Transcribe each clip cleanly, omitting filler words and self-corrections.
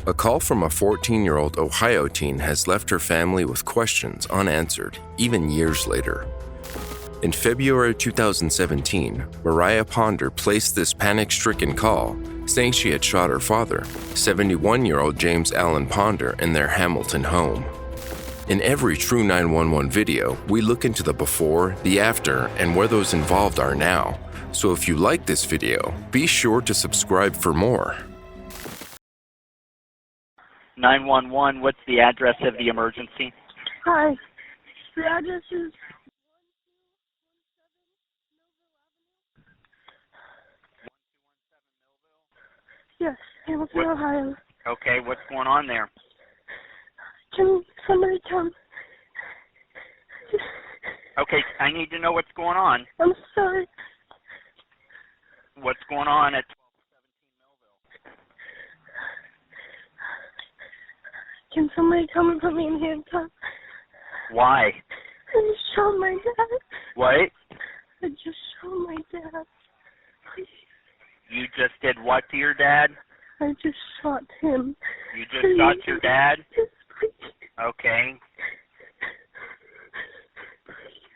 A call from a 14-year-old Ohio teen has left her family with questions unanswered, even years later. In February 2017, Mariah Ponder placed this panic-stricken call, saying she had shot her father, 71-year-old James Allen Ponder, in their Hamilton home. In every true 911 video, we look into the before, the after, and where those involved are now. So if you like this video, be sure to subscribe for more. 911, what's the address of the emergency? Hi. The address is... Yes, Hamilton, Ohio. Okay, what's going on there? Can somebody come? Okay, I need to know what's going on. I'm sorry. What's going on at 1217 Millville? Can somebody come and put me in handcuffs? Why? I just shot my dad. What? I just shot my dad. Please. You just did what to your dad? I just shot him. You just shot your dad? Yes, please. Okay.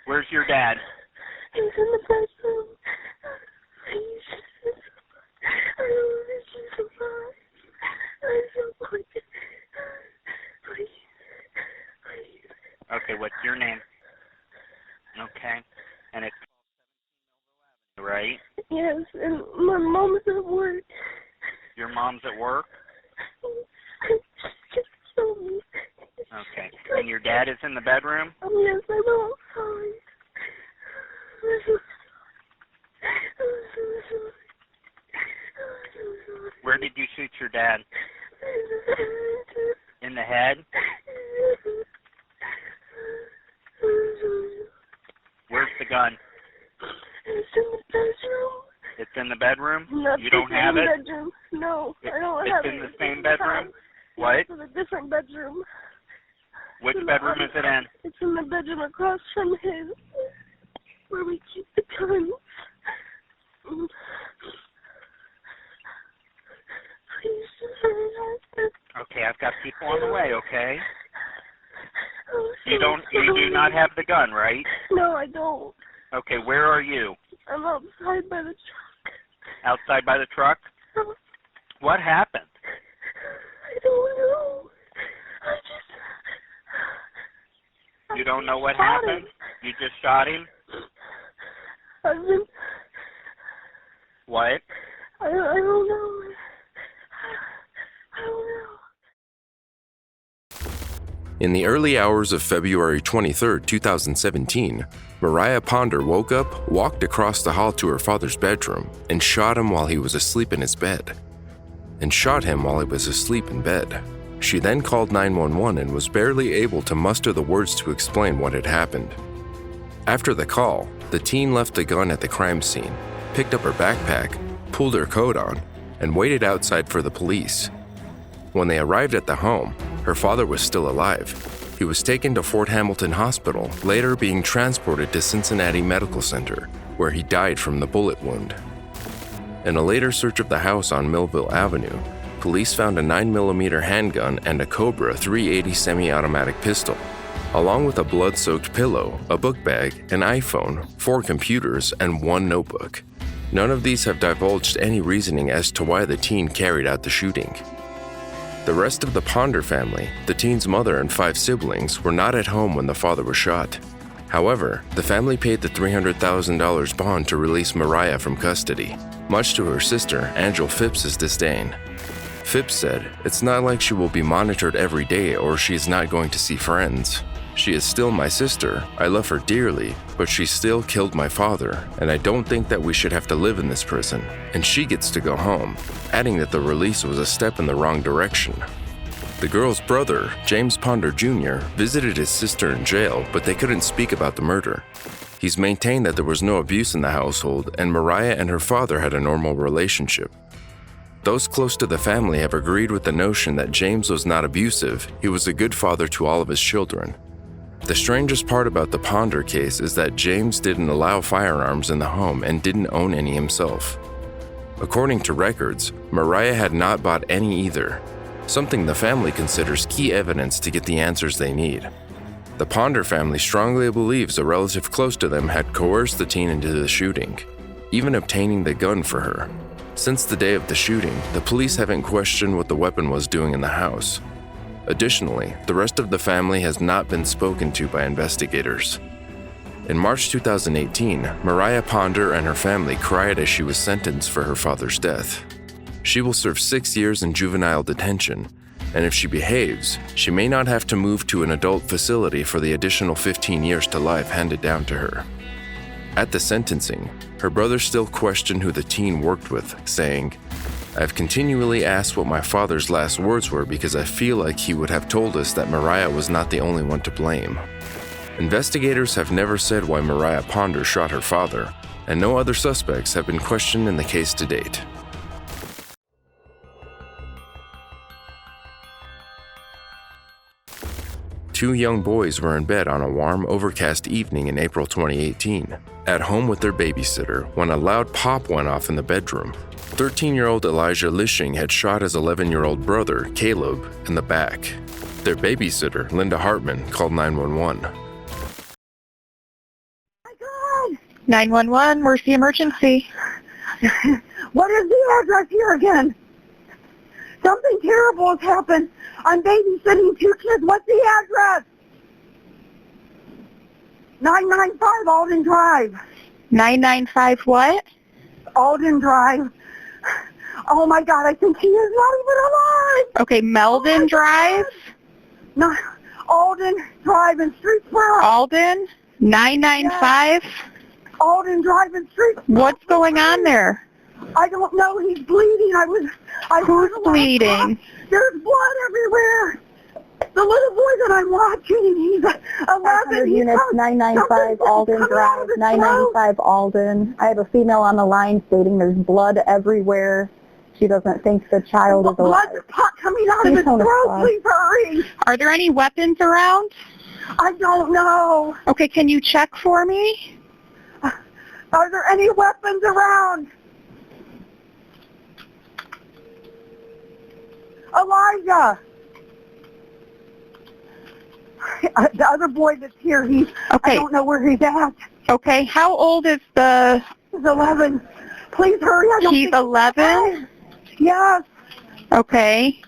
Where's your dad? He's in the bedroom. Please. I don't want to see survive. I don't want to. Please. Please. Okay, what's your name? Okay. And it's right? Yes, and my mom's at work. Your mom's at work? Just kill me. Okay. And your dad is in the bedroom? Yes, I know. I'm sorry. I'm so sorry. Where did you shoot your dad? In the head? Where's the gun? It's in the bedroom. It's in the bedroom? Not You don't the have same it? bedroom. No, I don't have it. It's in the same bedroom? What? It's in a different bedroom. Which bedroom is it in? It's in the bedroom across from his, where we keep the guns. Please, Okay, I've got people on the way, okay? You You do not have the gun, right? No, I don't. Okay, where are you? I'm outside by the truck. Outside by the truck? What happened? I don't know. You don't know what happened? You just shot him? What? I don't know. I don't know. In the early hours of February 23, 2017, Mariah Ponder woke up, walked across the hall to her father's bedroom, and shot him while he was asleep in his bed. She then called 911 and was barely able to muster the words to explain what had happened. After the call, the teen left the gun at the crime scene, picked up her backpack, pulled her coat on, and waited outside for the police. When they arrived at the home, her father was still alive. He was taken to Fort Hamilton Hospital, later being transported to Cincinnati Medical Center, where he died from the bullet wound. In a later search of the house on Millville Avenue, police found a 9mm handgun and a Cobra .380 semi-automatic pistol, along with a blood-soaked pillow, a book bag, an iPhone, 4 computers, and 1 notebook. None of these have divulged any reasoning as to why the teen carried out the shooting. The rest of the Ponder family, the teen's mother and 5 siblings, were not at home when the father was shot. However, the family paid the $300,000 bond to release Mariah from custody, much to her sister, Angel Phipps's disdain. Phipps said, "It's not like she will be monitored every day or she's not going to see friends. She is still my sister, I love her dearly, but she still killed my father, and I don't think that we should have to live in this prison, and she gets to go home," adding that the release was a step in the wrong direction. The girl's brother, James Ponder Jr., visited his sister in jail, but they couldn't speak about the murder. He's maintained that there was no abuse in the household, and Mariah and her father had a normal relationship. Those close to the family have agreed with the notion that James was not abusive, he was a good father to all of his children. The strangest part about the Ponder case is that James didn't allow firearms in the home and didn't own any himself. According to records, Mariah had not bought any either. something the family considers key evidence to get the answers they need. The Ponder family strongly believes a relative close to them had coerced the teen into the shooting, even obtaining the gun for her. Since the day of the shooting, the police haven't questioned what the weapon was doing in the house. Additionally, the rest of the family has not been spoken to by investigators. In March 2018, Mariah Ponder and her family cried as she was sentenced for her father's death. She will serve 6 years in juvenile detention, and if she behaves, she may not have to move to an adult facility for the additional 15 years to life handed down to her. At the sentencing, her brother still questioned who the teen worked with, saying, "I've continually asked what my father's last words were because I feel like he would have told us that Mariah was not the only one to blame." Investigators have never said why Mariah Ponder shot her father, and no other suspects have been questioned in the case to date. Two young boys were in bed on a warm, overcast evening in April 2018, at home with their babysitter, when a loud pop went off in the bedroom. 13-year-old Elijah Lishing had shot his 11-year-old brother, Caleb, in the back. Their babysitter, Linda Hartman, called 911. 911, where's the emergency? What is the address here again? Something terrible has happened. I'm babysitting 2 kids. What's the address? 995 Alden Drive. 995 what? Alden Drive. Oh my God, I think he is not even alive. Okay, Meldon Drive? No, Alden Drive in Streetsboro. Alden? 995? Alden Drive in Streetsboro. What's going on there? I don't know. He's bleeding. Who's bleeding? There's blood everywhere. The little boy that I'm watching, he's 11. Units 995 Alden Drive, 995 Alden. I have a female on the line stating there's blood everywhere. She doesn't think the child is alive. Blood coming out of his throat. Please hurry. Are there any weapons around? I don't know. Okay, can you check for me? Are there any weapons around? Elijah. The other boy that's here, I don't know where he's at. Okay, how old is the... He's 11. Please hurry. He's 11? Yes. Okay.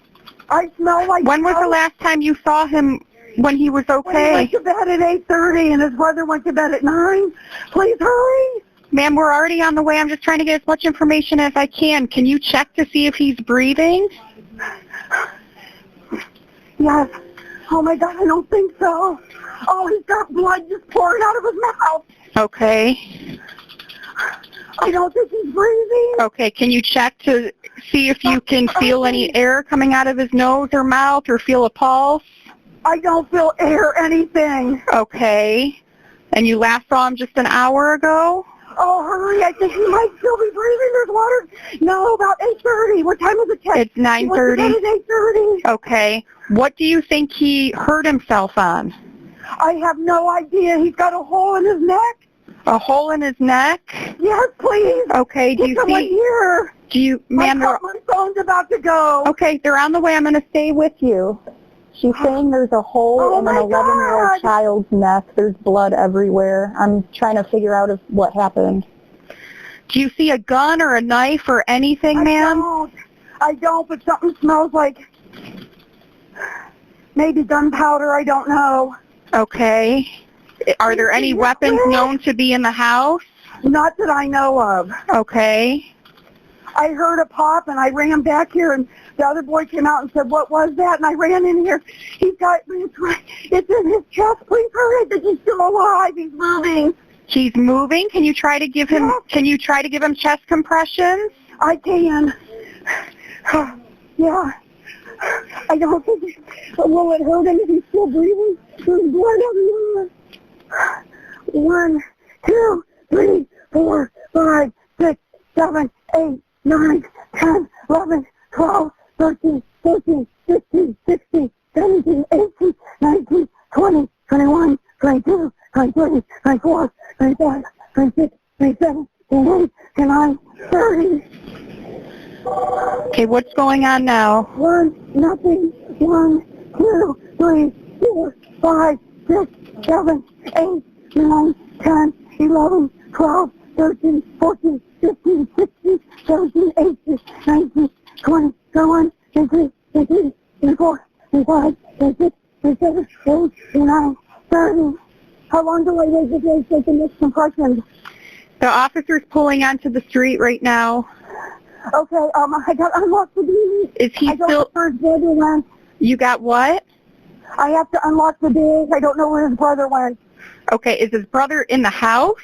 I smell like... When was the last time you saw him when he was okay? When he went to bed at 8:30 and his brother went to bed at 9. Please hurry. Ma'am, we're already on the way. I'm just trying to get as much information as I can. Can you check to see if he's breathing? Yes. Oh my God, I don't think so. Oh, he's got blood just pouring out of his mouth. Okay. I don't think he's breathing. Okay, can you check to see if you can feel any air coming out of his nose or mouth or feel a pulse? I don't feel air, anything. Okay. And you last saw him just an hour ago? Oh, hurry. I think he might still be breathing. There's water. No, about 8:30. What time is it? It's 9:30. It's 8:30. Okay. What do you think he hurt himself on? I have no idea. He's got a hole in his neck. A hole in his neck? Yes, please. Okay. Do you see? Here. Do you, ma'am? My phone's about to go. Okay, they're on the way. I'm going to stay with you. She's saying there's a hole in an 11-year-old child's neck. There's blood everywhere. I'm trying to figure out what happened. Do you see a gun or a knife or anything, ma'am? I don't, but something smells like maybe gunpowder. I don't know. Okay. Are there any weapons known to be in the house? Not that I know of. Okay. I heard a pop, and I ran back here, and the other boy came out and said, "What was that?" And I ran in here. It's in his chest. Please hurry. I think he's still alive. He's moving. He's moving? Can you try to give him, chest compressions? I can. Yeah. I don't think, will it hurt him if he's still breathing? There's blood everywhere. 1, 2, 3, 4, 5, 6, 7, 8, 9, 10, 11, 12, 13, 14, 15, 16, 17, 18, 19, 20, 21, 22, 23, 24, 25, 26, 27, 28, 29, 30. Okay, what's going on now? 1, nothing. 1, 2, 3, 4, 5, 6, 7, 8, 9, 10, 11, 12, 13, 14, 15, 16, 17, 18, 19, 20, 21, 22, 23, 24, 25, 26, 27, 28, 29, 30. How long do I wait before I take the next compression? The officer's pulling onto the street right now. Okay, I got unlocked the door. Is he I don't still... know where his brother went. You got what? I have to unlock the door. I don't know where his brother went. Okay, is his brother in the house?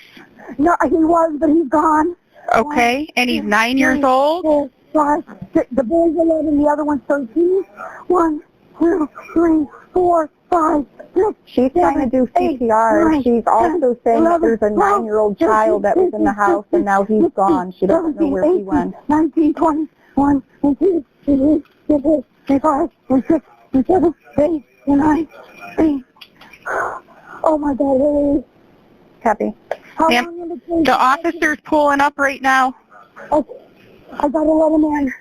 No, he was, but he's gone. Okay, and he's 9 years old? 4, 5, 6. The boy's 11, the other one's 13. 1, 2, 3, 4, 5, 6. She's trying to do CPR. She's also saying that there's a 9-year-old child that was in the house and now he's gone. She doesn't know where he went. 19, 20, 1, 2, 3, 4, 5, 6, 7, 8, 9, 10. Oh my God, really? Happy. Ma'am, the officer's pulling up right now. Okay, I gotta let him in.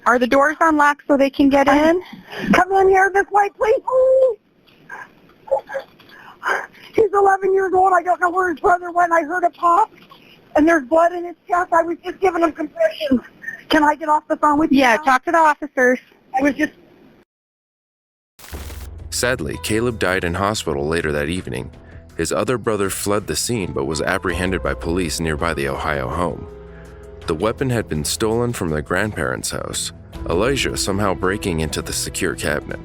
Are the doors unlocked so they can get in? Come in here this way, please. He's 11 years old. I don't know where his brother went. I heard a pop, and there's blood in his chest. I was just giving him compressions. Can I get off the phone with you Yeah, now? talk to the officers. I was just... Sadly, Caleb died in hospital later that evening. His other brother fled the scene but was apprehended by police nearby the Ohio home. The weapon had been stolen from their grandparents' house, Elijah somehow breaking into the secure cabinet.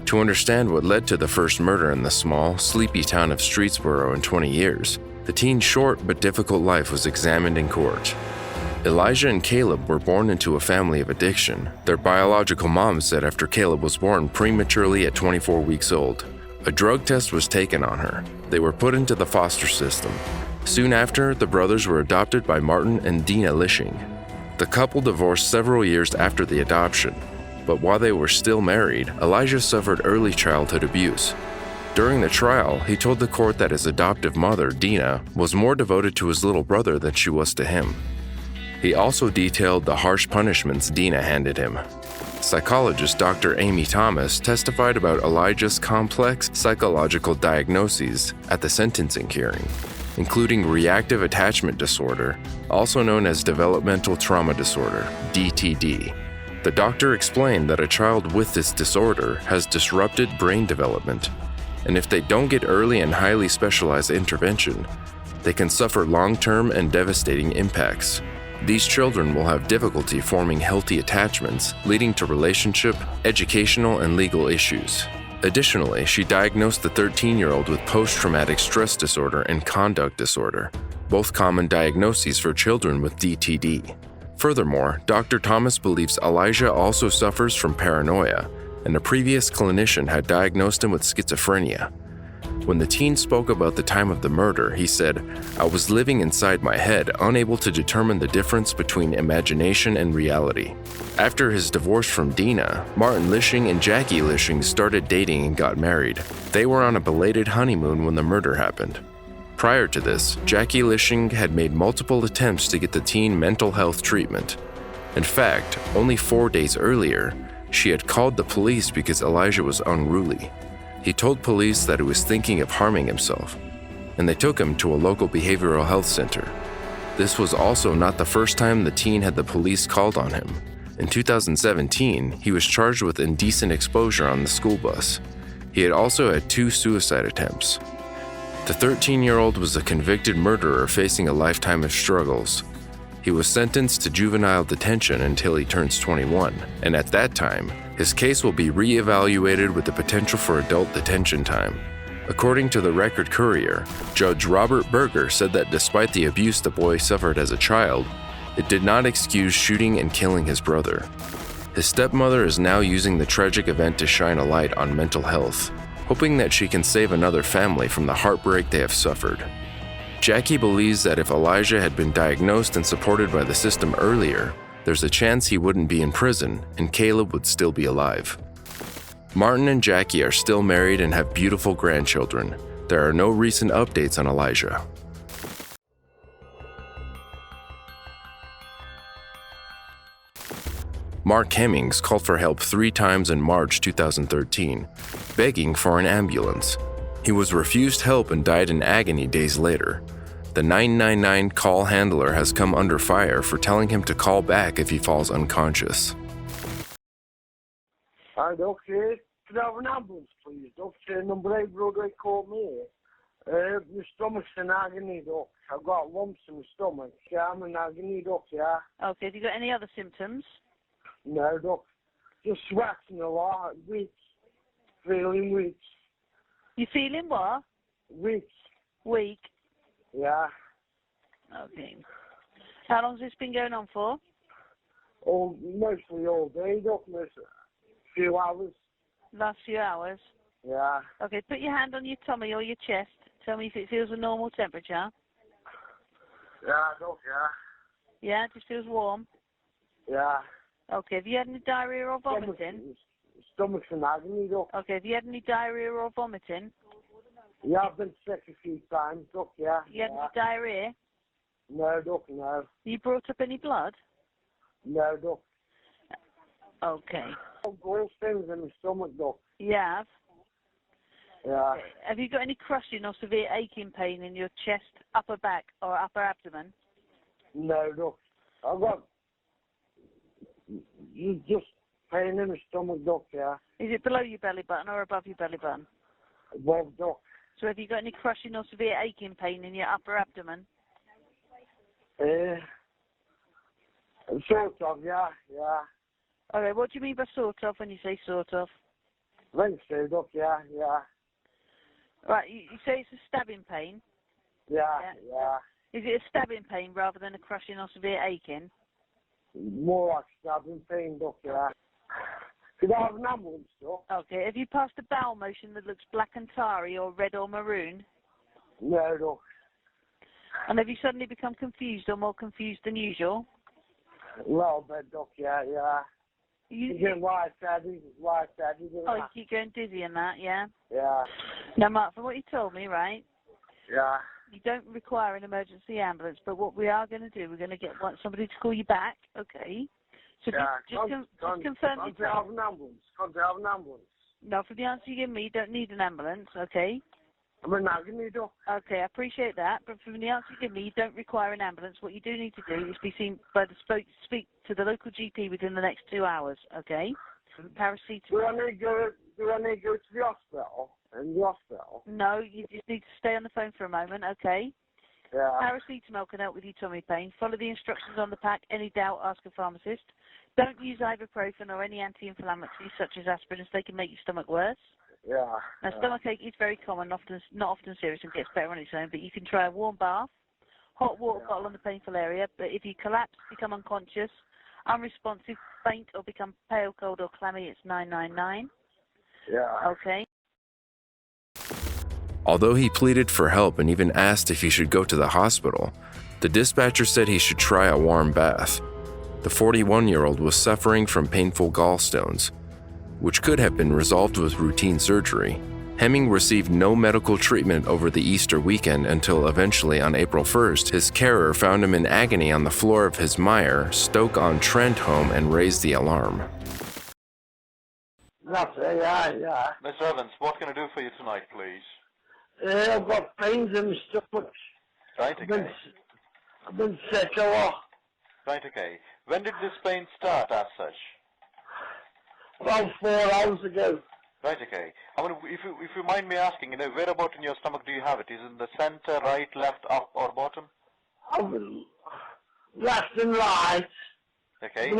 To understand what led to the first murder in the small, sleepy town of Streetsboro in 20 years, the teen's short but difficult life was examined in court. Elijah and Caleb were born into a family of addiction. Their biological mom said after Caleb was born prematurely at 24 weeks old. A drug test was taken on her. They were put into the foster system. Soon after, the brothers were adopted by Martin and Dina Lishing. The couple divorced several years after the adoption, but while they were still married, Elijah suffered early childhood abuse. During the trial, he told the court that his adoptive mother, Dina, was more devoted to his little brother than she was to him. He also detailed the harsh punishments Dina handed him. Psychologist Dr. Amy Thomas testified about Elijah's complex psychological diagnoses at the sentencing hearing, including reactive attachment disorder, also known as developmental trauma disorder, DTD. The doctor explained that a child with this disorder has disrupted brain development, and if they don't get early and highly specialized intervention, they can suffer long-term and devastating impacts. These children will have difficulty forming healthy attachments, leading to relationship, educational, and legal issues. Additionally, she diagnosed the 13-year-old with post-traumatic stress disorder and conduct disorder, both common diagnoses for children with DTD. Furthermore, Dr. Thomas believes Elijah also suffers from paranoia, and a previous clinician had diagnosed him with schizophrenia. When the teen spoke about the time of the murder, he said, "I was living inside my head, unable to determine the difference between imagination and reality." After his divorce from Dina, Martin Lishing and Jackie Lishing started dating and got married. They were on a belated honeymoon when the murder happened. Prior to this, Jackie Lishing had made multiple attempts to get the teen mental health treatment. In fact, only 4 days earlier, she had called the police because Elijah was unruly. He told police that he was thinking of harming himself, and they took him to a local behavioral health center. This was also not the first time the teen had the police called on him. In 2017, he was charged with indecent exposure on the school bus. He had also had 2 suicide attempts. The 13-year-old was a convicted murderer facing a lifetime of struggles. He was sentenced to juvenile detention until he turns 21, and at that time, his case will be re-evaluated with the potential for adult detention time. According to the Record Courier, Judge Robert Berger said that despite the abuse the boy suffered as a child, it did not excuse shooting and killing his brother. His stepmother is now using the tragic event to shine a light on mental health, hoping that she can save another family from the heartbreak they have suffered. Jackie believes that if Elijah had been diagnosed and supported by the system earlier, there's a chance he wouldn't be in prison and Caleb would still be alive. Martin and Jackie are still married and have beautiful grandchildren. There are no recent updates on Elijah. Mark Hemmings called for help 3 times in March 2013, begging for an ambulance. He was refused help and died in agony days later. The 999 call handler has come under fire for telling him to call back if he falls unconscious. Hi, doctor. Could I have an ambulance, please? Doctor, number 8 Broadway called me. My stomach's in agony, doc. I've got lumps in my stomach. Yeah, I'm in agony, doc, yeah. Okay, have you got any other symptoms? No, doc. Just sweating a lot. Weak. Feeling weak. You feeling what? Weak. Weak? Yeah. Okay. How long has this been going on for? Mostly all day, doc. Few hours. Last few hours? Yeah. Okay, put your hand on your tummy or your chest. Tell me if it feels a normal temperature. Yeah, doc, yeah. Yeah, it just feels warm? Yeah. Okay, have you had any diarrhea or vomiting? Stomach's in agony, doc. Okay, have you had any diarrhea or vomiting? Yeah, I've been sick a few times, doc, yeah. You had any diarrhea? No, doc, no. You brought up any blood? No, doc. Okay. Gallstones in my stomach, doc. You have? Yeah. Have you got any crushing or severe aching pain in your chest, upper back, or upper abdomen? No, doc. I've got just pain in my stomach, doc, yeah. Is it below your belly button or above your belly button? Above, doc. So have you got any crushing or severe aching pain in your upper abdomen? Sort of, yeah, yeah. Okay, what do you mean by sort of when you say sort of? I think so, doc, yeah, yeah. Right, you say it's a stabbing pain? Yeah, yeah. Is it a stabbing pain rather than a crushing or severe aching? More like stabbing pain, doc, yeah. Could I have an ambulance, doc? Okay, have you passed a bowel motion that looks black and tarry or red or maroon? No, doc. And have you suddenly become confused or more confused than usual? A little bit, doc, yeah, yeah. You get lightheaded. Oh, you keep going dizzy and that, yeah? Yeah. Now, Mark, from what you told me, right, Yeah. you don't require an emergency ambulance, but what we are going to do, we're going to want somebody to call you back, okay? So Yeah. just confirm Can't I have an ambulance? Can't I have an ambulance? No, from the answer you give me, you don't need an ambulance, okay? I'm in agony, doc. Okay, I appreciate that, but from the answer you give me, you don't require an ambulance. What you do need to do is be seen by speak to the local GP within the next 2 hours, okay? Paracetamol. Do I need to go to the hospital? In the hospital? No, you just need to stay on the phone for a moment, okay? Yeah. Paracetamol can help with your tummy pain. Follow the instructions on the pack. Any doubt, ask a pharmacist. Don't use ibuprofen or any anti-inflammatories such as aspirin, as they can make your stomach worse. Yeah. Now, stomachache is very common, not often serious, and gets better on its own, but you can try a warm bath, hot water bottle on the painful area, but if you collapse, become unconscious, unresponsive, faint, or become pale, cold, or clammy, it's 999. Yeah. Okay. Although he pleaded for help and even asked if he should go to the hospital, the dispatcher said he should try a warm bath. The 41-year-old was suffering from painful gallstones, which could have been resolved with routine surgery. Hemming received no medical treatment over the Easter weekend until eventually on April 1st, his carer found him in agony on the floor of his Meyer, Stoke-on-Trent home and raised the alarm. That's it, yeah. Miss Evans, what can I do for you tonight, please? I've got pains in my stomach. Right, okay. I've been sick a lot. Right, okay. When did this pain start as such? About 4 hours ago. Right, okay. I mean, if you mind me asking, whereabout in your stomach do you have it? Is it in the center, right, left, up, or bottom? Left and right. Okay.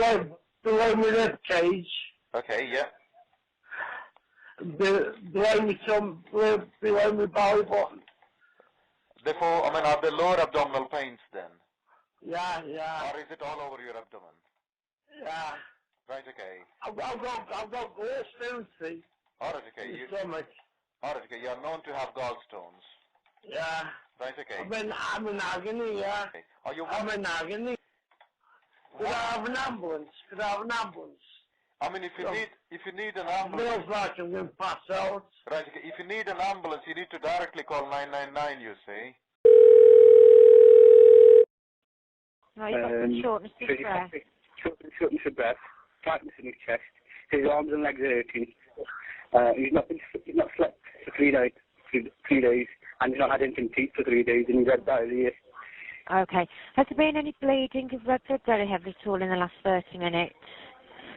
Below my rib cage. Okay, yeah. Below my belly button. Therefore, I mean, are there lower abdominal pains then? Yeah. Or is it all over your abdomen? Yeah. Right, okay. I've got gallstones, see. All right, okay. Stomach. All right, okay. You are known to have gallstones. Yeah. Right, okay. I'm in agony, yeah. Okay. Are you? I'm in agony. Could I have an ambulance? I mean, if you need an ambulance. Feels like I'm going to pass out. Right, okay. If you need an ambulance, you need to directly call 999, you see. No, you've got some shortness of breath. Shortness of breath. tightness in his chest. His arms and legs are hurting. He's not slept for 3 days, and he's not had anything to eat for 3 days, and he's had diarrhea. Okay. Has there been any bleeding? Because red blood very heavily at all in the last 30 minutes.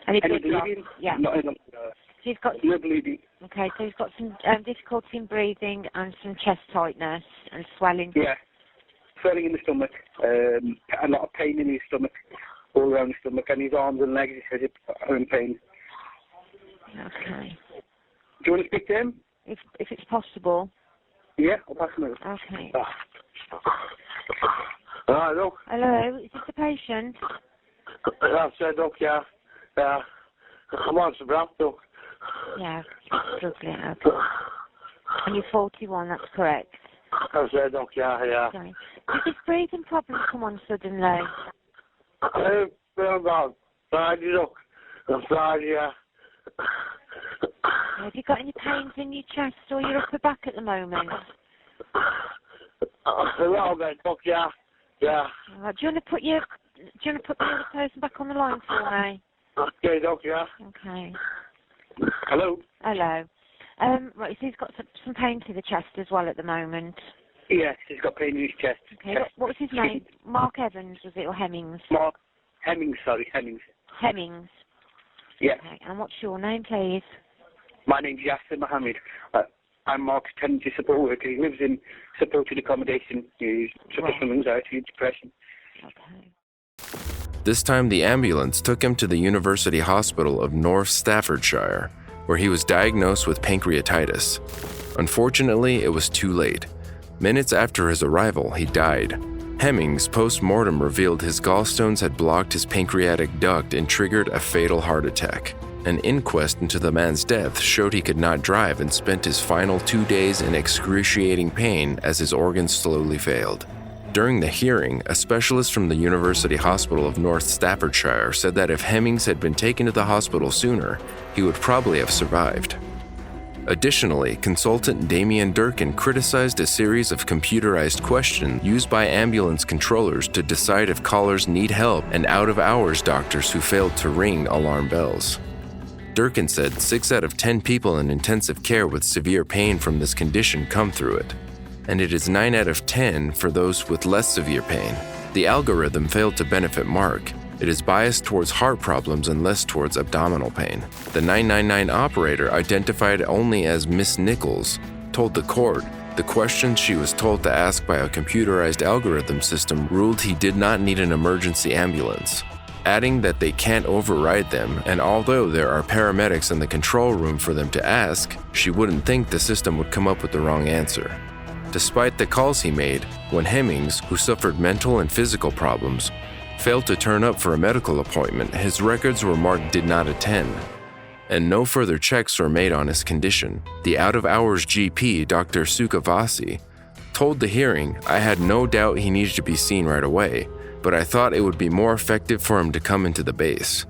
Any blood loss? Bleeding? Yeah. Not enough. So he's got no bleeding. Okay, so he's got some difficulty in breathing and some chest tightness and swelling. Yeah. Swelling in the stomach, a lot of pain in his stomach, all around his stomach, and his arms and legs, he says are in pain. Okay. Do you want to speak to him? If it's possible. Yeah, I'll pass him over. Okay. Hello? Hello, is this the patient? I said, Doc, yeah. I'm on some brown, Doc. Yeah, struggling, okay. And you're 41, that's correct. I said, Doc, yeah. Okay. Did this breathing problem come on suddenly? About Friday, Doc. On Friday, yeah. Have you got any pains in your chest or your upper back at the moment? A little bit, Doc, yeah. Yeah. Right, do you want to put the other person back on the line for me? Okay, Doc, yeah. Okay. Hello? Hello. Right, so he's got some pain to the chest as well at the moment. Yes, he's got pain in his chest. Okay, what was his name? Mark Evans, was it, or Hemmings? Mark Hemmings, sorry, Hemmings. Hemmings. Yeah. Okay, and what's your name, please? My name's Yasser Mohammed. I'm Mark's tenancy support worker. He lives in supported accommodation. He suffers from anxiety and depression. Okay. This time, the ambulance took him to the University Hospital of North Staffordshire, where he was diagnosed with pancreatitis. Unfortunately, it was too late. Minutes after his arrival, he died. Hemmings' post-mortem revealed his gallstones had blocked his pancreatic duct and triggered a fatal heart attack. An inquest into the man's death showed he could not drive and spent his final 2 days in excruciating pain as his organs slowly failed. During the hearing, a specialist from the University Hospital of North Staffordshire said that if Hemmings had been taken to the hospital sooner, he would probably have survived. Additionally, consultant Damien Durkin criticized a series of computerized questions used by ambulance controllers to decide if callers need help and out-of-hours doctors who failed to ring alarm bells. Durkin said 6 out of 10 people in intensive care with severe pain from this condition come through it, and it is 9 out of 10 for those with less severe pain. The algorithm failed to benefit Mark. It is biased towards heart problems and less towards abdominal pain. The 999 operator, identified only as Miss Nichols, told the court the questions she was told to ask by a computerized algorithm system ruled he did not need an emergency ambulance, adding that they can't override them, and although there are paramedics in the control room for them to ask, she wouldn't think the system would come up with the wrong answer. Despite the calls he made, when Hemmings, who suffered mental and physical problems, failed to turn up for a medical appointment, his records were marked did not attend, and no further checks were made on his condition. The out-of-hours GP, Dr. Sukhavasi, told the hearing, "I had no doubt he needed to be seen right away, but I thought it would be more effective for him to come into the base.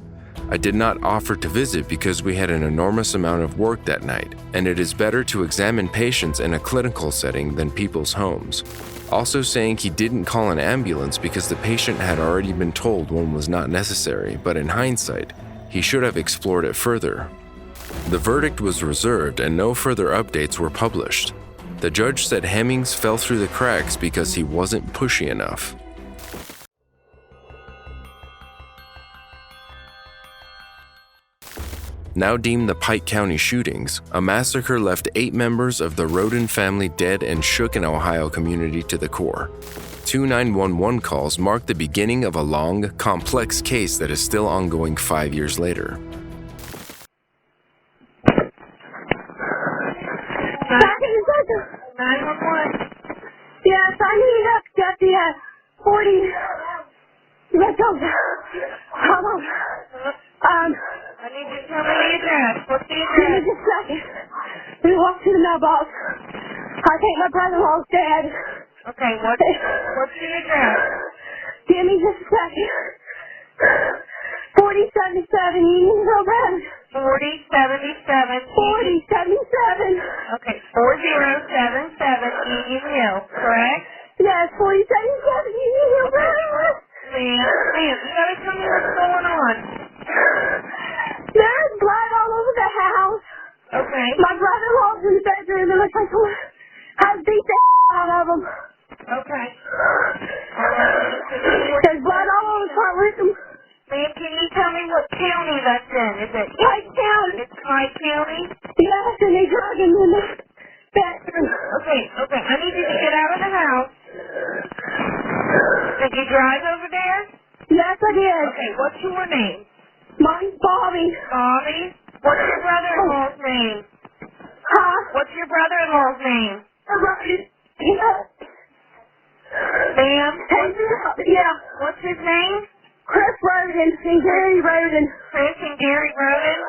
I did not offer to visit because we had an enormous amount of work that night, and it is better to examine patients in a clinical setting than people's homes." Also saying he didn't call an ambulance because the patient had already been told one was not necessary, but in hindsight, he should have explored it further. The verdict was reserved and no further updates were published. The judge said Hemmings fell through the cracks because he wasn't pushy enough. Now deemed the Pike County shootings, a massacre left 8 members of the Roden family dead and shook an Ohio community to the core. 2 911 calls marked the beginning of a long, complex case that is still ongoing 5 years later. 911. Yes, I need up at the 40. Let's go. Hold on. I need you to tell me the address. What's the address? Give me just a second. We walked to the mailbox. I think my brother-in-law's dead. Okay, what's the address? Give me just a second. 4077 Unionville Road. 4077. 4077. Okay, 4077 Union Hill, correct? Yes, 4077 Union Hill Road. Ma'am, you gotta tell me what's going on. county that's in? Is it White County. It's Clyde County? Yes, and they drug him in the bathroom. Okay. I need you to get out of the house. Did you drive over there? Yes, I did. Okay, what's your name? Mine's Bobby. Bobby? What's your brother-in-law's name? Huh? What's your brother-in-law's name? Yeah. Sam? Yeah. What's his name? Chris Roden and Gary Roden. Chris and Gary Roden?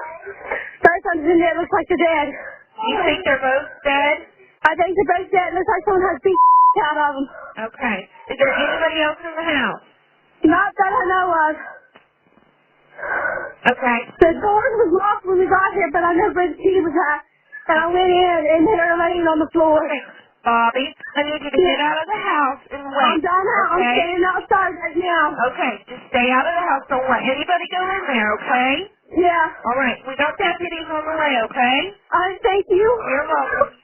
Both of them that looks like they're dead. You think they're both dead? I think they're both dead. Looks like someone has beat out of them. Okay. Is there anybody else in the house? Not that I know of. Okay. The door was locked when we got here, but I know where the key was at. And I went in and they were laying on the floor. Bobby, I need you to get out of the house and wait. I'm done now. Okay? I'm standing outside right now. Okay, just stay out of the house. Don't let anybody go in there, okay? Yeah. All right, we got deputies on the way, okay? Thank you. You're welcome.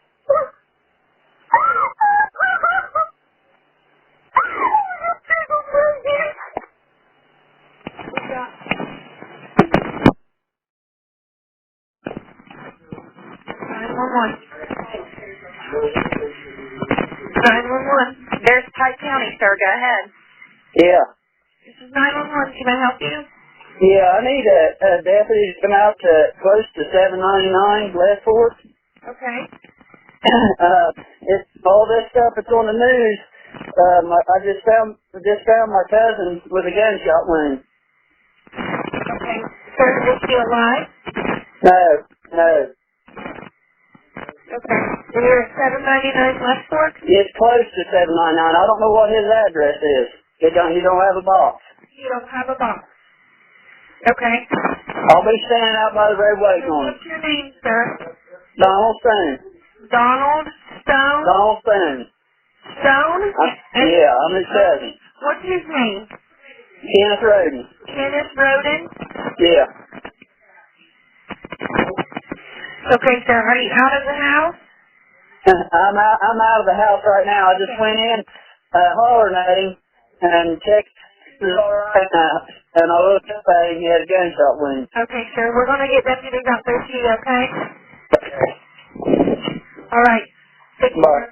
There's Pike County, sir. Go ahead. Yeah. This is 911. Can I help you? Yeah, I need a deputy to come out to close to 799 Left Fork. Okay. It's all this stuff that's on the news. I just found my cousin with a gunshot wound. Okay. Sir, is she alive? No. Okay. And you're at 799 Left Fork? It's close to 799. I don't know what his address is. He don't have a box. You don't have a box. Okay. I'll be standing out by the road waiting on him. What's your name, sir? Donald Stone. Donald Stone? Donald Stone. Stone? Yeah, I'm his cousin. What's his name? Kenneth Roden. Kenneth Roden? Yeah. Okay, sir. Are you out of the house? I'm out of the house right now. I just went in, hollering at him, and checked his right now, and I looked up at him. He had a gunshot wound. Okay, sir. We're going to get deputies out there to you, okay? All right. Bye.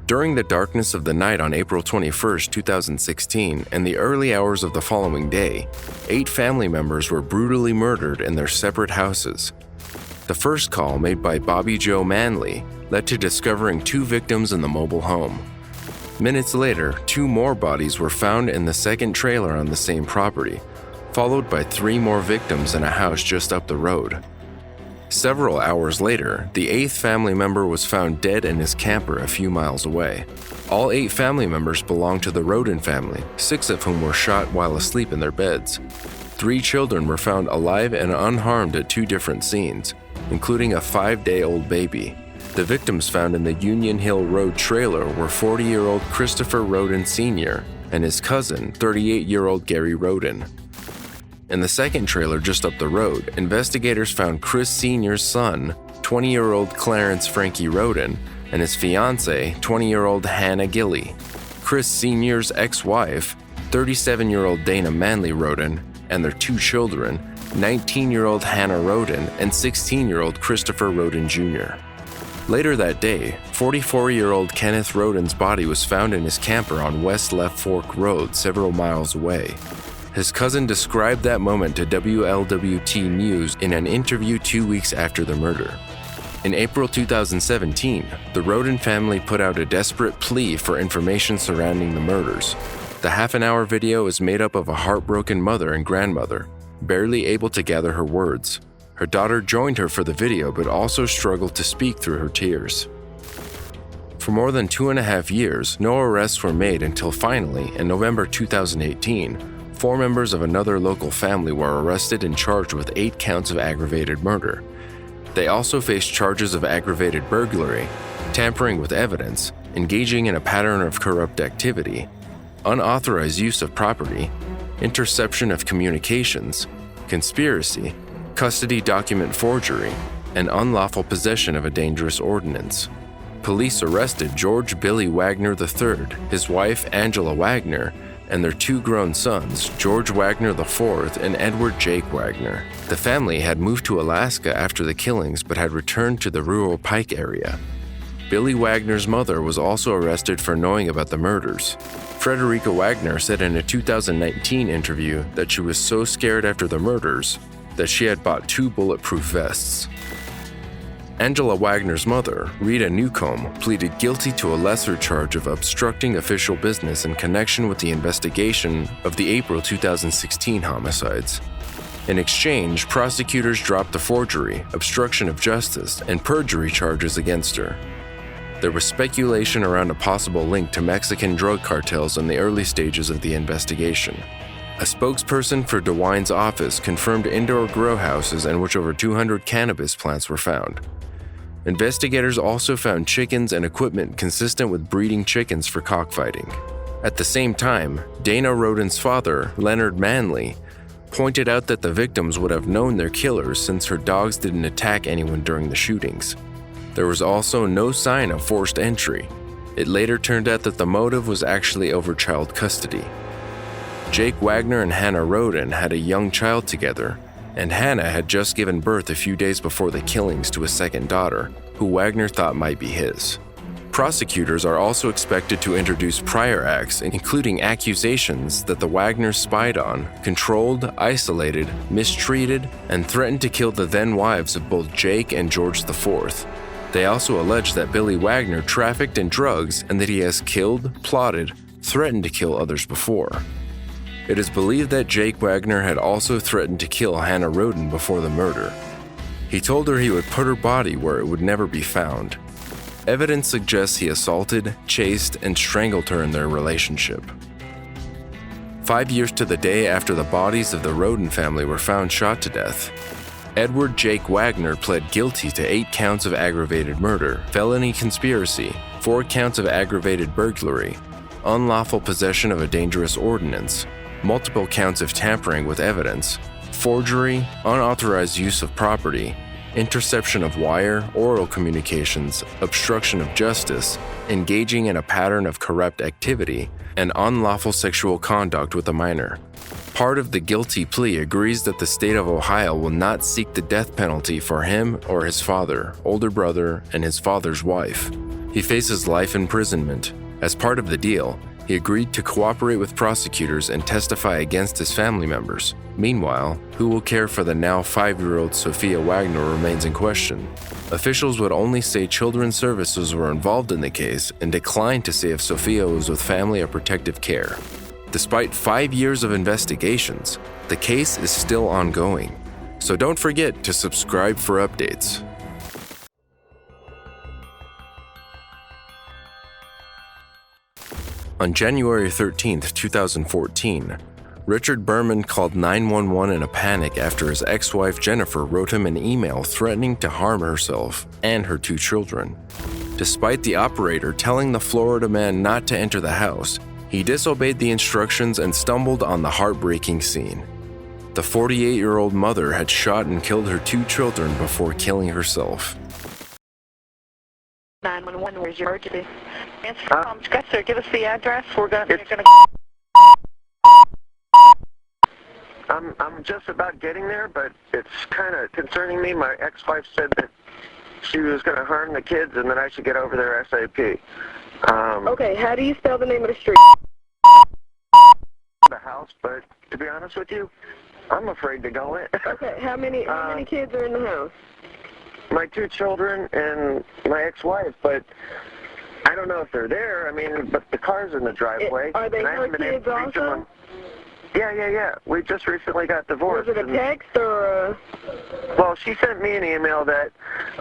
During the darkness of the night on April 21st, 2016, and the early hours of the following day, 8 family members were brutally murdered in their separate houses. The first call, made by Bobby Joe Manley, led to discovering 2 victims in the mobile home. Minutes later, 2 more bodies were found in the second trailer on the same property, followed by 3 more victims in a house just up the road. Several hours later, the 8th family member was found dead in his camper a few miles away. All 8 family members belonged to the Roden family, 6 of whom were shot while asleep in their beds. 3 children were found alive and unharmed at 2 different scenes, including a 5-day-old baby. The victims found in the Union Hill Road trailer were 40-year-old Christopher Roden Sr. and his cousin, 38-year-old Gary Roden. In the second trailer just up the road, investigators found Chris Sr.'s son, 20-year-old Clarence Frankie Roden, and his fiancée, 20-year-old Hannah Gilly. Chris Sr.'s ex-wife, 37-year-old Dana Manley Roden, and their 2 children, 19-year-old Hannah Roden and 16-year-old Christopher Roden Jr. Later that day, 44-year-old Kenneth Roden's body was found in his camper on West Left Fork Road several miles away. His cousin described that moment to WLWT News in an interview 2 weeks after the murder. In April 2017, the Roden family put out a desperate plea for information surrounding the murders. The half-an-hour video is made up of a heartbroken mother and grandmother, barely able to gather her words. Her daughter joined her for the video but also struggled to speak through her tears. For more than 2.5 years, no arrests were made until finally, in November 2018, 4 members of another local family were arrested and charged with 8 counts of aggravated murder. They also faced charges of aggravated burglary, tampering with evidence, engaging in a pattern of corrupt activity, unauthorized use of property, interception of communications, conspiracy, custody document forgery, and unlawful possession of a dangerous ordinance. Police arrested George Billy Wagner III, his wife Angela Wagner, and their 2 grown sons, George Wagner IV and Edward Jake Wagner. The family had moved to Alaska after the killings but had returned to the rural Pike area. Billy Wagner's mother was also arrested for knowing about the murders. Frederica Wagner said in a 2019 interview that she was so scared after the murders that she had bought 2 bulletproof vests. Angela Wagner's mother, Rita Newcomb, pleaded guilty to a lesser charge of obstructing official business in connection with the investigation of the April 2016 homicides. In exchange, prosecutors dropped the forgery, obstruction of justice, and perjury charges against her. There was speculation around a possible link to Mexican drug cartels in the early stages of the investigation. A spokesperson for DeWine's office confirmed indoor grow houses in which over 200 cannabis plants were found. Investigators also found chickens and equipment consistent with breeding chickens for cockfighting. At the same time, Dana Roden's father, Leonard Manley, pointed out that the victims would have known their killers since her dogs didn't attack anyone during the shootings. There was also no sign of forced entry. It later turned out that the motive was actually over child custody. Jake Wagner and Hannah Roden had a young child together, and Hannah had just given birth a few days before the killings to a second daughter, who Wagner thought might be his. Prosecutors are also expected to introduce prior acts, including accusations that the Wagners spied on, controlled, isolated, mistreated, and threatened to kill the then wives of both Jake and George IV. They also allege that Billy Wagner trafficked in drugs and that he has killed, plotted, threatened to kill others before. It is believed that Jake Wagner had also threatened to kill Hannah Roden before the murder. He told her he would put her body where it would never be found. Evidence suggests he assaulted, chased, and strangled her in their relationship. 5 years to the day after the bodies of the Roden family were found shot to death, Edward Jake Wagner pled guilty to 8 counts of aggravated murder, felony conspiracy, 4 counts of aggravated burglary, unlawful possession of a dangerous ordinance, multiple counts of tampering with evidence, forgery, unauthorized use of property, interception of wire, oral communications, obstruction of justice, engaging in a pattern of corrupt activity, and unlawful sexual conduct with a minor. Part of the guilty plea agrees that the state of Ohio will not seek the death penalty for him or his father, older brother, and his father's wife. He faces life imprisonment. As part of the deal, he agreed to cooperate with prosecutors and testify against his family members. Meanwhile, who will care for the now 5-year-old Sophia Wagner remains in question. Officials would only say Children's Services were involved in the case and declined to say if Sophia was with family or protective care. Despite 5 years of investigations, the case is still ongoing. So don't forget to subscribe for updates. On January 13, 2014, Richard Berman called 911 in a panic after his ex-wife Jennifer wrote him an email threatening to harm herself and her 2 children. Despite the operator telling the Florida man not to enter the house, he disobeyed the instructions and stumbled on the heartbreaking scene. The 48-year-old mother had shot and killed her 2 children before killing herself. 911, where's your emergency? Answer for calm stress, sir. Give us the address. We're gonna. I'm just about getting there, but it's kind of concerning me. My ex-wife said that she was going to harm the kids and that I should get over there ASAP. Okay, how do you spell the name of the street? The house, but to be honest with you, I'm afraid to go in. Okay, how many kids are in the house? My 2 children and my ex-wife, but I don't know if they're there. I mean, but the car's in the driveway. Are they her kids also? Yeah. We just recently got divorced. Was it a text or a... Well, she sent me an email that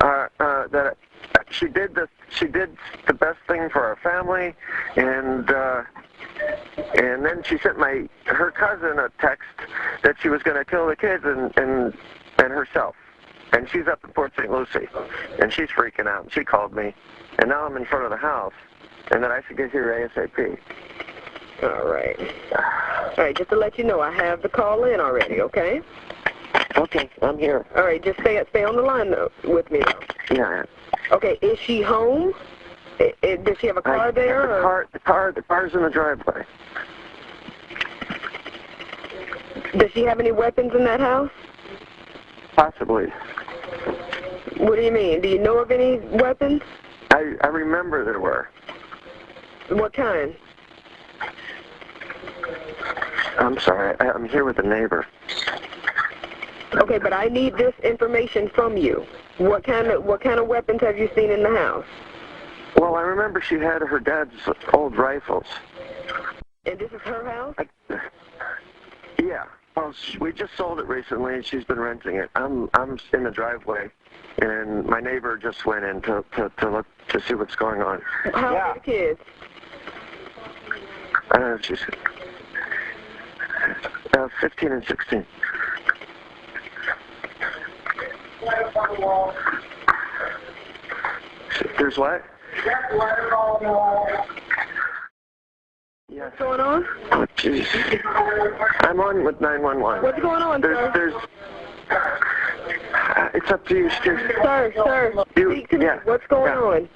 that she did the best thing for our family, and then she sent her cousin a text that she was going to kill the kids and herself. And she's up in Port St. Lucie, and she's freaking out. And she called me, and now I'm in front of the house, and that I should get here ASAP. All right, just to let you know, I have the call in already, okay? Okay, I'm here. All right, just stay on the line with me, though. Yeah. Okay, is she home? Does she have a car there? The car's in the driveway. Does she have any weapons in that house? Possibly. What do you mean? Do you know of any weapons? I remember there were. What kind? I'm sorry. I'm here with a neighbor. Okay, but I need this information from you. What kind of weapons have you seen in the house? Well, I remember she had her dad's old rifles. And this is her house? Yeah. Well, we just sold it recently, and she's been renting it. I'm in the driveway, and my neighbor just went in to look to see what's going on. How old are the kids? She's 15 and 16. There's what? What's going on? Oh, jeez. I'm on with 911. What's going on, sir? It's up to you, Sir, speak to me. What's going on?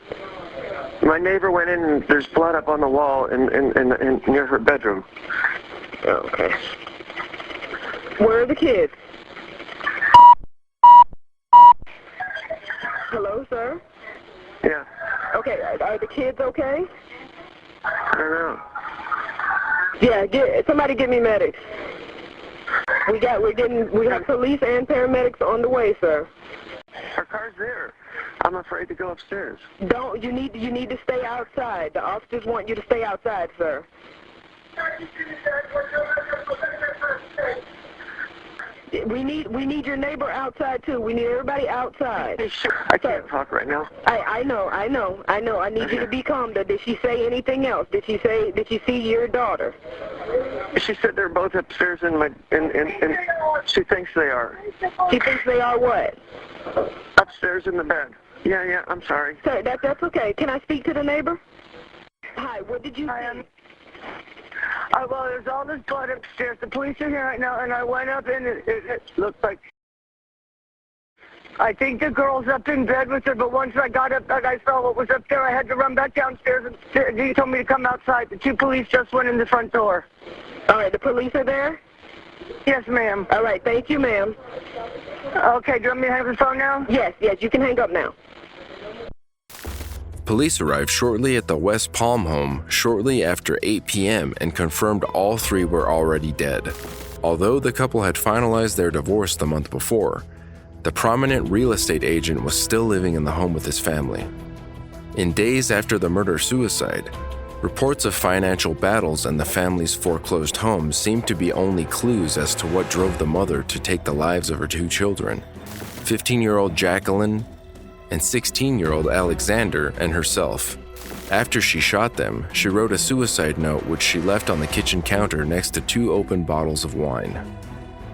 My neighbor went in and there's blood up on the wall in near her bedroom. Okay. Where are the kids? Hello, sir? Yeah. Okay, are the kids okay? I don't know. Yeah, somebody get me medics. We have police and paramedics on the way, sir. Our car's there. I'm afraid to go upstairs. You need to stay outside. The officers want you to stay outside, sir. We need your neighbor outside too. We need everybody outside. I can't talk right now. I know. I need you to be calm. Did she say anything else? Did she see your daughter? She said they're both upstairs in she thinks they are. She thinks they are what? Upstairs in the bed. Yeah, I'm sorry. Sir, that's okay. Can I speak to the neighbor? Hi, what did you see? Well, there's all this blood upstairs. The police are here right now, and I went up and it looked like... I think the girl's up in bed with her, but once I got up and I saw what was up there, I had to run back downstairs, and he told me to come outside. The two police just went in the front door. All right, the police are there? Yes, ma'am. All right, thank you, ma'am. Okay, do you want me to hang up the phone now? Yes, you can hang up now. Police arrived shortly at the West Palm home shortly after 8 p.m. and confirmed all three were already dead. Although the couple had finalized their divorce the month before, the prominent real estate agent was still living in the home with his family. In days after the murder-suicide, reports of financial battles in the family's foreclosed home seemed to be only clues as to what drove the mother to take the lives of her two children, 15-year-old Jacqueline and 16-year-old Alexander, and herself. After she shot them, she wrote a suicide note which she left on the kitchen counter next to 2 open bottles of wine.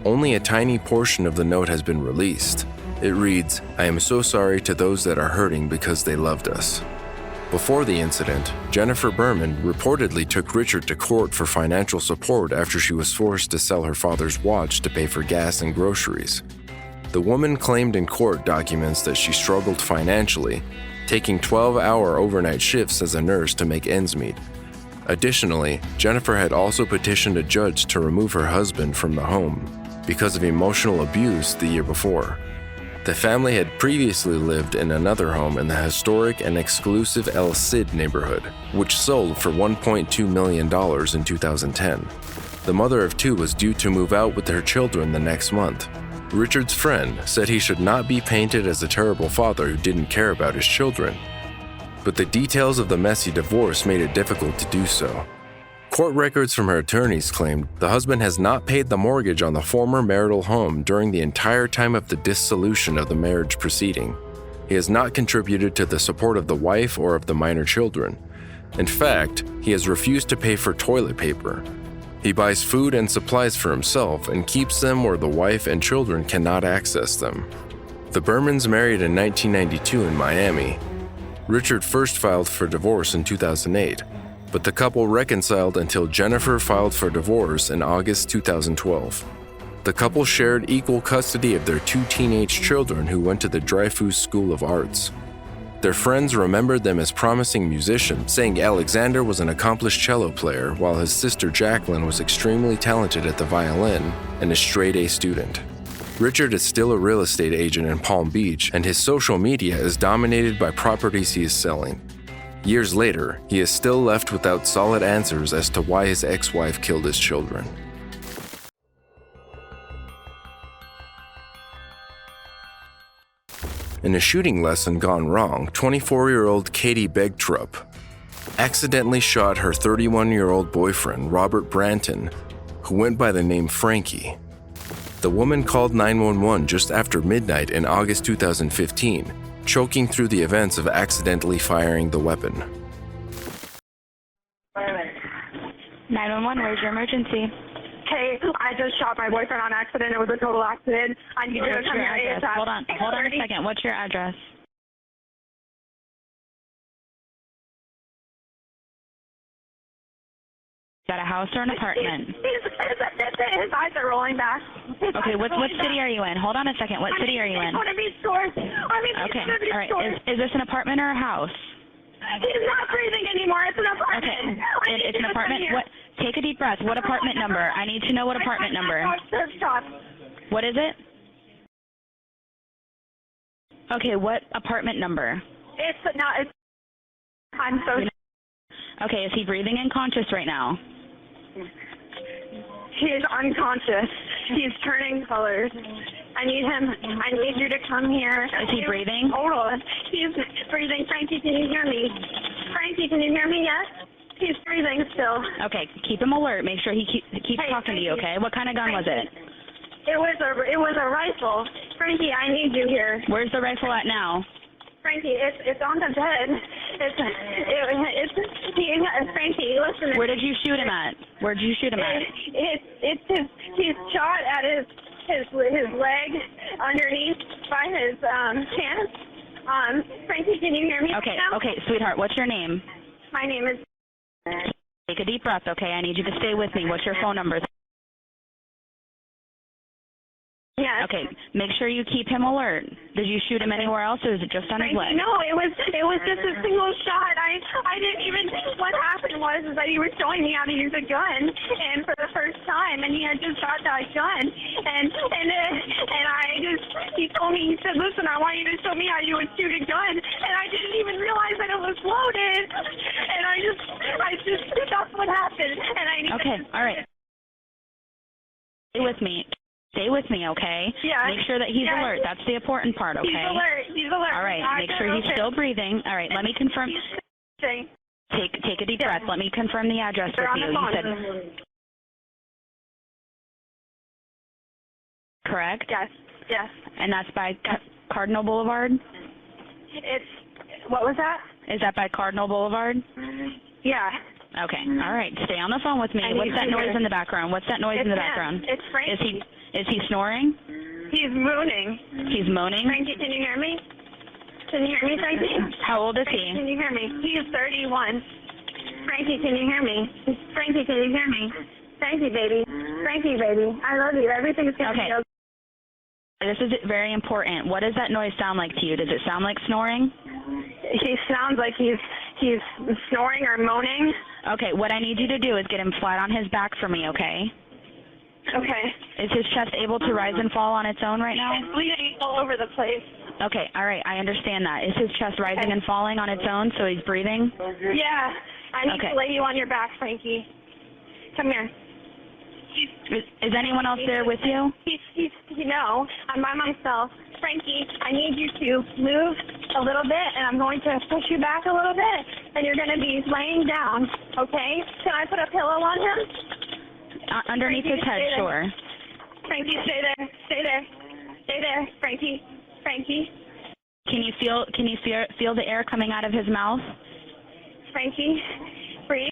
Only a tiny portion of the note has been released. It reads, "I am so sorry to those that are hurting because they loved us." Before the incident, Jennifer Berman reportedly took Richard to court for financial support after she was forced to sell her father's watch to pay for gas and groceries. The woman claimed in court documents that she struggled financially, taking 12-hour overnight shifts as a nurse to make ends meet. Additionally, Jennifer had also petitioned a judge to remove her husband from the home because of emotional abuse the year before. The family had previously lived in another home in the historic and exclusive El Cid neighborhood, which sold for $1.2 million in 2010. The mother of 2 was due to move out with her children the next month. Richard's friend said he should not be painted as a terrible father who didn't care about his children. But the details of the messy divorce made it difficult to do so. Court records from her attorneys claimed the husband has not paid the mortgage on the former marital home during the entire time of the dissolution of the marriage proceeding. He has not contributed to the support of the wife or of the minor children. In fact, he has refused to pay for toilet paper. He buys food and supplies for himself and keeps them where the wife and children cannot access them. The Bermans married in 1992 in Miami. Richard first filed for divorce in 2008, but the couple reconciled until Jennifer filed for divorce in August 2012. The couple shared equal custody of their 2 teenage children who went to the Dreyfus School of Arts. Their friends remembered them as promising musicians, saying Alexander was an accomplished cello player, while his sister Jacqueline was extremely talented at the violin and a straight-A student. Richard is still a real estate agent in Palm Beach, and his social media is dominated by properties he is selling. Years later, he is still left without solid answers as to why his ex-wife killed his children. In a shooting lesson gone wrong, 24-year-old Katie Begtrup accidentally shot her 31-year-old boyfriend, Robert Branton, who went by the name Frankie. The woman called 911 just after midnight in August 2015, choking through the events of accidentally firing the weapon. 911, where's your emergency? Hey, I just shot my boyfriend on accident. It was a total accident. I need you to come here ASAP. Hold on a second. What's your address? Is that a house or an apartment? His eyes are rolling back. Okay, what city are you in? Hold on a second. What city are you in? One of these stores. Okay, all right. Is this an apartment or a house? He's not breathing anymore. It's an apartment. Okay, it's an apartment. What? Take a deep breath. What apartment number? I need to know what apartment number. What is it? Okay, what apartment number? I'm so. Okay, is he breathing and conscious right now? He is unconscious. He's turning colors. I need you to come here. Is he breathing? Hold on. He's breathing. Frankie, can you hear me? Frankie, can you hear me? Yes? He's breathing still. Okay, keep him alert. Make sure he keeps talking to you, okay? What kind of gun was it? It was a rifle. Frankie, I need you here. Where's the rifle at now? Frankie, it's on the bed. Frankie, listen. Where did you shoot him at? Where did you shoot him at? He's shot at his leg underneath by his chest. Frankie, can you hear me? Okay, now? Okay, sweetheart, what's your name? My name is. Take a deep breath, okay? I need you to stay with me. What's your phone number? Yes. Okay, make sure you keep him alert. Did you shoot him anywhere else, or is it just on his leg? No, it was just a single shot. I didn't even. What happened was that he was showing me how to use a gun, and for the first time, and he had just got that gun, and he told me, he said, listen, I want you to show me how you would shoot a gun, and I didn't even realize that it was loaded, and I just that's what happened, and I need. Okay, all right. Stay with me. Stay with me, okay? Yeah. Make sure that he's alert. That's the important part, okay? He's alert. All right. Make sure he's still breathing. All right. Let me confirm. Take a deep breath. Let me confirm the address with you. You said. Correct? Yes. And that's by Cardinal Boulevard? What was that? Is that by Cardinal Boulevard? Yeah. Okay. All right. Stay on the phone with me. What's that noise in the background? What's that noise in the background? It's Frankie. Is he snoring? He's mooning. He's moaning? Frankie, can you hear me? Can you hear me, Frankie? How old is Frankie, he? Can you hear me? He is 31. Frankie, can you hear me? Frankie, can you hear me? Frankie, baby. Frankie, baby. I love you. Everything's going to be okay. This is very important. What does that noise sound like to you? Does it sound like snoring? He sounds like he's snoring or moaning. Okay, what I need you to do is get him flat on his back for me, okay? Okay. Is his chest able to rise and fall on its own right now? It's bleeding all over the place. Okay, all right, I understand that. Is his chest rising and falling on its own so he's breathing? Yeah. I need to lay you on your back, Frankie. Come here. Is anyone else there with you? No, I'm by myself. Frankie, I need you to move a little bit, and I'm going to push you back a little bit, and you're going to be laying down, okay? Can I put a pillow on him? Underneath Frankie, his head, sure. Frankie, stay there. Stay there. Stay there, Frankie. Frankie. Can you feel the air coming out of his mouth? Frankie, breathe.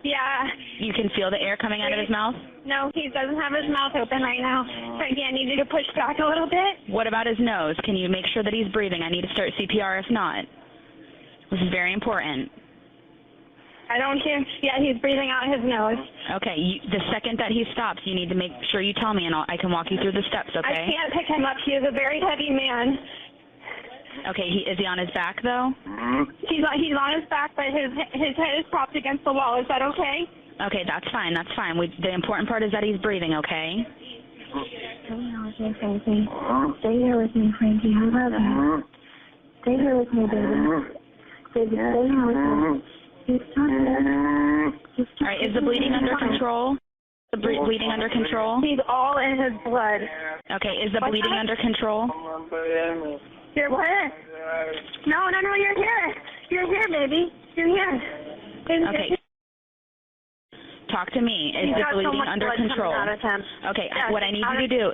Yeah. You can feel the air coming out of his mouth? No, he doesn't have his mouth open right now. Frankie, I need you to push back a little bit. What about his nose? Can you make sure that he's breathing? I need to start CPR if not. This is very important. I don't hear. Yeah, he's breathing out his nose. Okay, the second that he stops, you need to make sure you tell me, and I can walk you through the steps, okay? I can't pick him up. He is a very heavy man. Okay, is he on his back, though? He's on his back, but his head is propped against the wall. Is that okay? Okay, that's fine. The important part is that he's breathing, okay? Stay here with me, Frankie. Stay here with me, Frankie. I love you. Stay here with me, baby. Baby, stay here with me. All right, is the bleeding under control? The bleeding under control? He's all in his blood. Okay, is the bleeding under control? You're what? No, you're here. You're here, baby. You're here. Okay. Talk to me. Is the bleeding under control? Okay, yes, what I need you to do,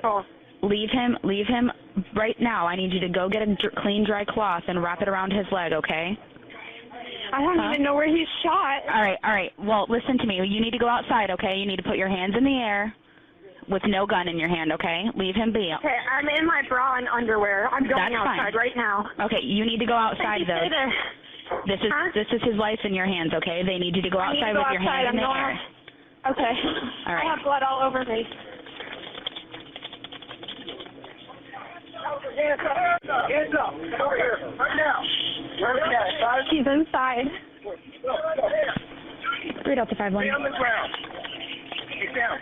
leave him right now. I need you to go get a clean, dry cloth and wrap it around his leg, okay? I don't even know where he's shot. All right. Well, listen to me. You need to go outside, okay? You need to put your hands in the air with no gun in your hand, okay? Leave him be. Okay, I'm in my bra and underwear. I'm going outside right now. Okay, you need to go outside, though. This is his life in your hands, okay? They need you to go outside with your hands in the air. Okay. All right. I have blood all over me. Hands up. Over here. Right now. He's inside. Read out the 5-1. Stay on the ground. Get down.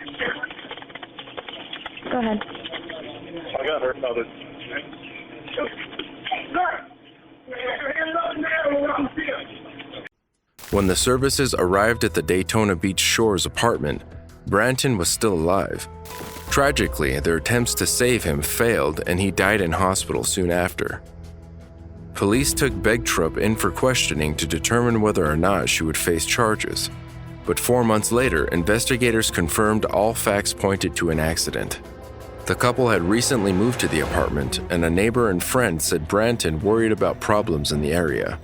Go ahead. I got her covered. When the services arrived at the Daytona Beach Shores apartment, Branton was still alive. Tragically, their attempts to save him failed and he died in hospital soon after. Police took Begtrup in for questioning to determine whether or not she would face charges. But 4 months later, investigators confirmed all facts pointed to an accident. The couple had recently moved to the apartment, and a neighbor and friend said Branton worried about problems in the area.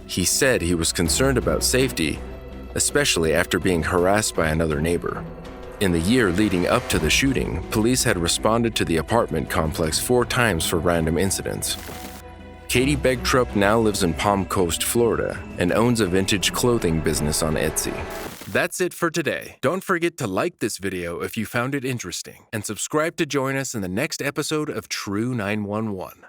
He said he was concerned about safety, especially after being harassed by another neighbor. In the year leading up to the shooting, police had responded to the apartment complex 4 times for random incidents. Katie Begtrup now lives in Palm Coast, Florida, and owns a vintage clothing business on Etsy. That's it for today. Don't forget to like this video if you found it interesting, and subscribe to join us in the next episode of True 911.